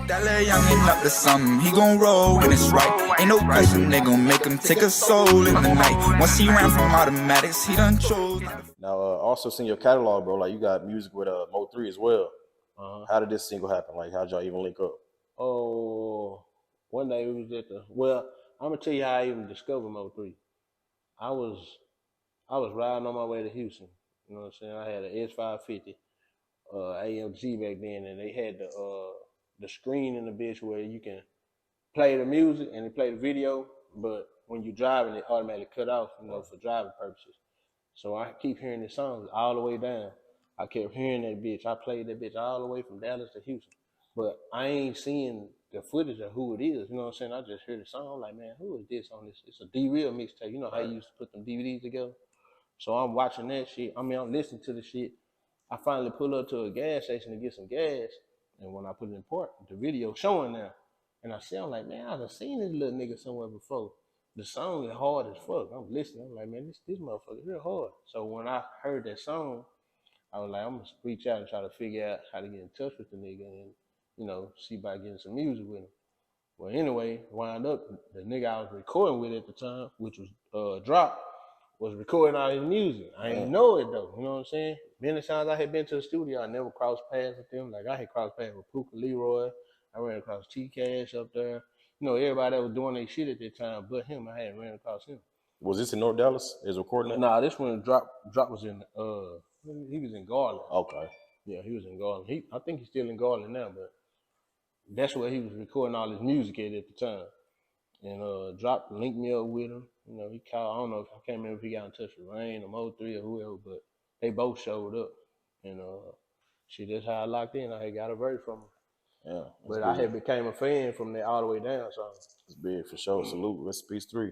That little youngin' up to something, he gon' roll when it's right. Ain't no question, they gon' make him take a soul in the night. Once he ran from automatics, he done chose. Now, also seen your catalog, bro. Like, you got music with Mo3 as well. How did this single happen? Like, how'd y'all even link up? Oh, one day we was at well, I'm gonna tell you how I even discovered Mo3. I was riding on my way to Houston. You know what I'm saying? I had an S550 AMG back then, and they had the screen in the bitch where you can play the music and they play the video, but when you're driving, it automatically cut off, you know, for driving purposes. So I keep hearing this song all the way down. I kept hearing that bitch. I played that bitch all the way from Dallas to Houston. But I ain't seeing the footage of who it is. You know what I'm saying? I just heard the song. I'm like, man, who is this on this? It's a D-Real mixtape. You know how you used to put them DVDs together? So I'm watching that shit. I mean, I'm listening to the shit. I finally pull up to a gas station to get some gas. And when I put it in port, the video showing now. And I see, I'm like, man, I've seen this little nigga somewhere before. The song is hard as fuck. I'm listening. I'm like, man, this motherfucker real hard. So when I heard that song, I was like, I'm gonna reach out and try to figure out how to get in touch with the nigga and, you know, see about getting some music with him. Well, anyway, wound up, the nigga I was recording with at the time, which was Drop, was recording all his music. I didn't know it though, you know what I'm saying? Many times I had been to the studio, I never crossed paths with them. Like I had crossed paths with Puka Leroy. I ran across T-Cash up there. You know, everybody that was doing their shit at that time, but him, I hadn't ran across him. Was this in North Dallas? Is recording that? Nah, this one Drop was in he was in Garland. Okay. Yeah, he was in Garland. I think he's still in Garland now, but that's where he was recording all his music at the time. And Drop linked me up with him. You know, he called. I don't know if I can't remember if he got in touch with Rain or Mo3 or whoever, but they both showed up. And shit, that's how I locked in. I had got a verse from him. Yeah, but I had became a fan from there all the way down. So it's big for sure. Salute. Rest in peace 3.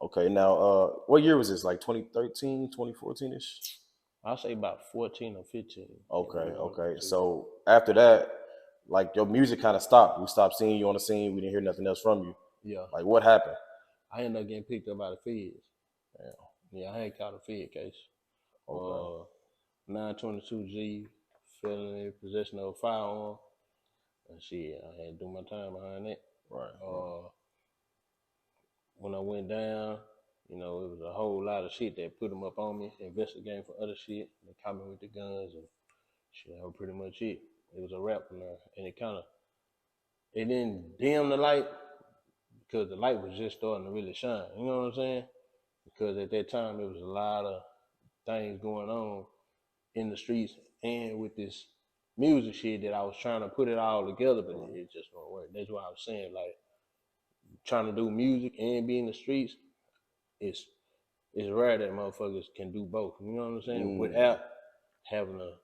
Okay, now what year was this? Like 2013, 2014-ish? I'll say about 14 or 15. Okay. So after that, like your music kind of stopped. We stopped seeing you on the scene. We didn't hear nothing else from you. Yeah. Like what happened? I ended up getting picked up by the feds. Yeah, I had caught a fed case. Okay. 922G, felony possession of a firearm. And shit, I had to do my time behind that. Right. When I went down, you know, it was a whole lot of shit that put them up on me, investigating for other shit. They caught me with the guns and shit, that was pretty much it. It was a wrap from there. And it didn't dim the light because the light was just starting to really shine. You know what I'm saying? Because at that time, there was a lot of things going on in the streets and with this music shit that I was trying to put it all together, but it just won't work. That's why I was saying, like, trying to do music and be in the streets, it's rare that motherfuckers can do both. You know what I'm saying? Without having to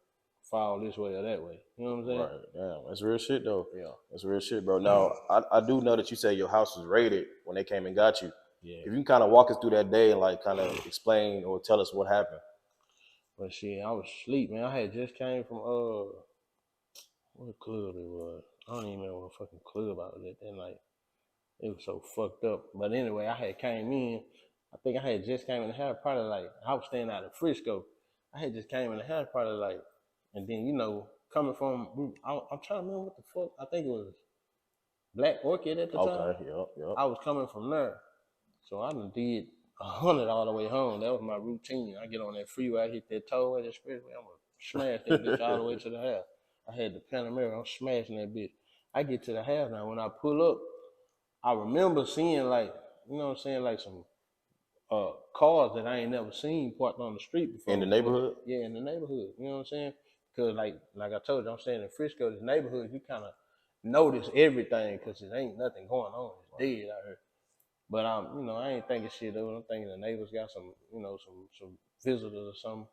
fall this way or that way. You know what I'm saying? Right. Yeah, that's real shit though. Yeah. That's real shit, bro. Now, I do know that you say your house was raided when they came and got you. Yeah. If you can kind of walk us through that day and like kind of explain or tell us what happened. But shit, I was asleep, man. I had just came from what club it was. I don't even remember what fucking club I was at that night. It was so fucked up. But anyway, I had came in. I think I had just came in the house probably like, I was staying out of Frisco. I had just came in the house probably like, and then, you know, coming from, I'm trying to remember what the fuck, I think it was Black Orchid at the time. Okay, yep. I was coming from there. So I done did 100 all the way home. That was my routine. I get on that freeway, I hit that toll at the expressway, I'm gonna smash that bitch all the way to the house. I had the Panamera, I'm smashing that bitch. I get to the house now. When I pull up, I remember seeing like, you know what I'm saying, like some cars that I ain't never seen parked on the street before. In the neighborhood? Yeah, in the neighborhood. You know what I'm saying? Because like I told you, I'm staying in Frisco, this neighborhood, you kind of notice everything because there ain't nothing going on. It's dead out here. But you know, I ain't thinking shit though. I'm thinking the neighbors got some, you know, some visitors or something.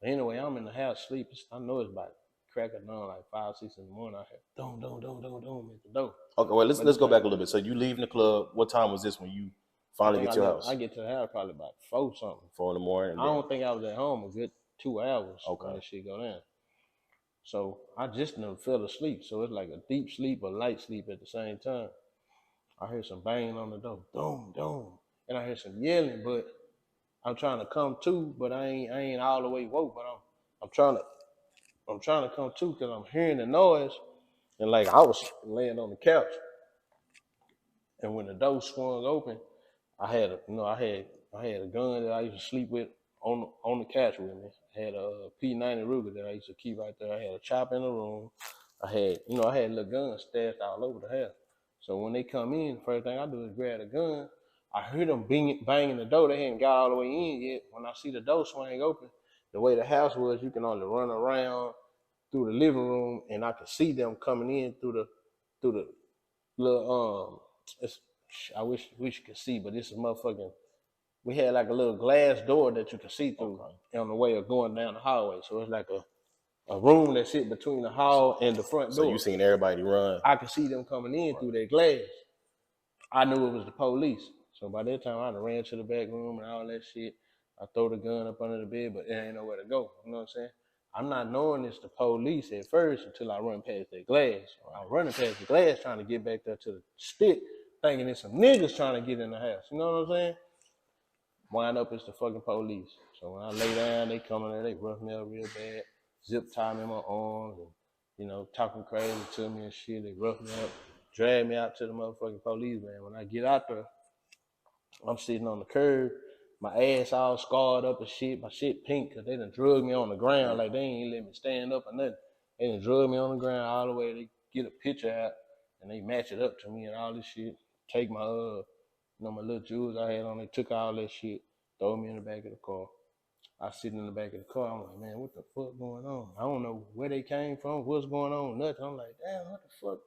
But anyway, I'm in the house sleep. I know it's about crack of dawn, like 5, 6 in the morning. I heard dum at the door. Okay, well let's go back a little bit. So you leaving the club. What time was this when you finally get to your house? I get to the house probably about 4 something. 4 in the morning. I don't think I was at home a good 2 hours when this shit go down. So I just never fell asleep. So it's like a deep sleep or light sleep at the same time. I heard some banging on the door, dum, and I heard some yelling. But I'm trying to come to, but I ain't all the way woke. But I'm trying to come to because I'm hearing the noise. And like I was laying on the couch, and when the door swung open, I had a gun that I used to sleep with on the couch with me. I had a P90 Ruger that I used to keep right there. I had a chop in the room. I had little guns stashed all over the house. So when they come in, first thing I do is grab the gun. I heard them banging the door. They hadn't got all the way in yet. When I see the door swing open, the way the house was, you can only run around through the living room, and I could see them coming in through the little I wish you could see, but this is motherfucking. We had like a little glass door that you could see through on the way of going down the hallway. So it's like a room that sit between the hall and the front door. So you seen everybody run? I could see them coming in through that glass. I knew it was the police. So by that time, I done ran to the back room and all that shit. I throw the gun up under the bed, but there ain't nowhere to go. You know what I'm saying? I'm not knowing it's the police at first until I run past that glass. I'm running past the glass trying to get back there to the stick, thinking it's some niggas trying to get in the house. You know what I'm saying? Wind up, it's the fucking police. So when I lay down, they come in there, they rough me up real bad, zip tie me in my arms, and, you know, talking crazy to me and shit. They rough me up, drag me out to the motherfucking police, man. When I get out there, I'm sitting on the curb, my ass all scarred up and shit, my shit pink, because they done drug me on the ground. Like, they ain't let me stand up or nothing. They done drug me on the ground all the way. They get a picture out, and they match it up to me and all this shit. Take my, my little jewels I had on, they took all that shit, throw me in the back of the car. I sitting in the back of the car, I'm like, man, what the fuck going on? I don't know where they came from, what's going on, nothing. I'm like, damn, what the fuck?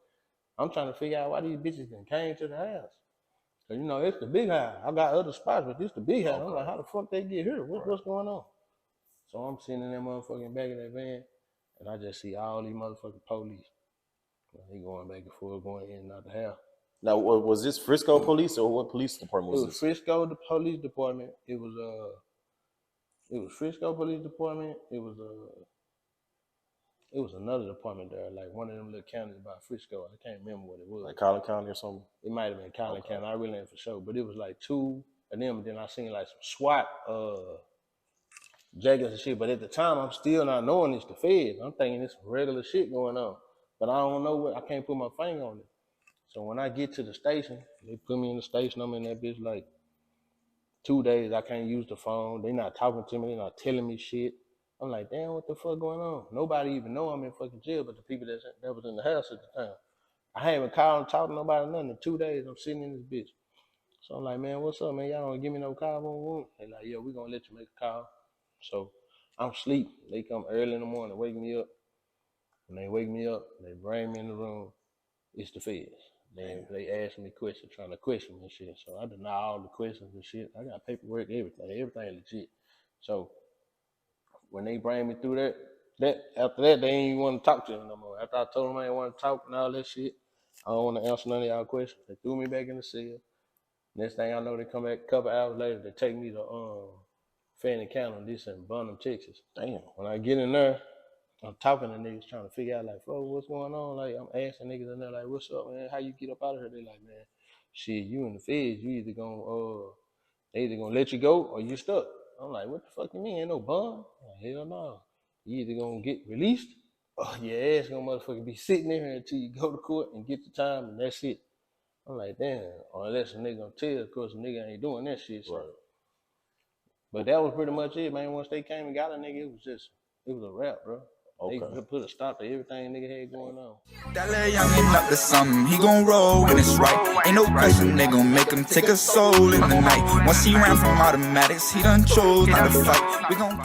I'm trying to figure out why these bitches done came to the house. So, you know, it's the big house. I got other spots, but this the big house. I'm like, how the fuck they get here? What's going on? So I'm sitting in that motherfucking back of that van, and I just see all these motherfucking police. They going back and forth, going in and out the house. Now, was this Frisco police or what police department was this? It was Frisco, the police department. It was Frisco Police Department. It was another department there, like one of them little counties by Frisco. I can't remember what it was. Like Collin County or something? It might have been Collin County. I really ain't for sure. But it was like two of them, and then I seen like some SWAT jackets and shit. But at the time, I'm still not knowing it's the feds. I'm thinking it's some regular shit going on. But I don't know what, I can't put my finger on it. So when I get to the station, they put me in the station. I'm in that bitch like 2 days. I can't use the phone. They not talking to me. They not telling me shit. I'm like, damn, what the fuck going on? Nobody even know I'm in fucking jail, but the people that was in the house at the time. I ain't even called and talked to nobody, nothing. In 2 days, I'm sitting in this bitch. So I'm like, man, what's up, man? Y'all don't give me no call, boom. They like, yo, we gonna let you make a call. So I'm asleep. They come early in the morning, wake me up. When they wake me up, they bring me in the room. It's the feds. They ask me questions, trying to question me and shit. So I deny all the questions and shit. I got paperwork, everything legit. So when they bring me through after that, they ain't even want to talk to me no more. After I told them I ain't want to talk and all that shit, I don't want to answer none of y'all questions. They threw me back in the cell. Next thing I know, they come back a couple hours later. They take me to Fannin County, this in Bonham, Texas. Damn. When I get in there, I'm talking to niggas trying to figure out like, bro, what's going on? Like, I'm asking niggas in there like, what's up, man? How you get up out of here? They like, man, shit, you in the feds, you either gonna let you go or you stuck. I'm like, what the fuck you mean? Ain't no bond? Like, hell no. You either gonna get released or your ass gonna motherfucking be sitting there until you go to court and get the time and that's it. I'm like, damn, or unless a nigga gonna tell, of course a nigga ain't doing that shit. So. Right. But that was pretty much it, man. Once they came and got a nigga, it was a wrap, bro. Okay. They put a stop to everything nigga had going on. That little youngin' up to something, he gon' roll when it's right. Ain't no question, they gon' make him take a soul in the night. Once he ran from automatics, he done chose not to fight. We gon'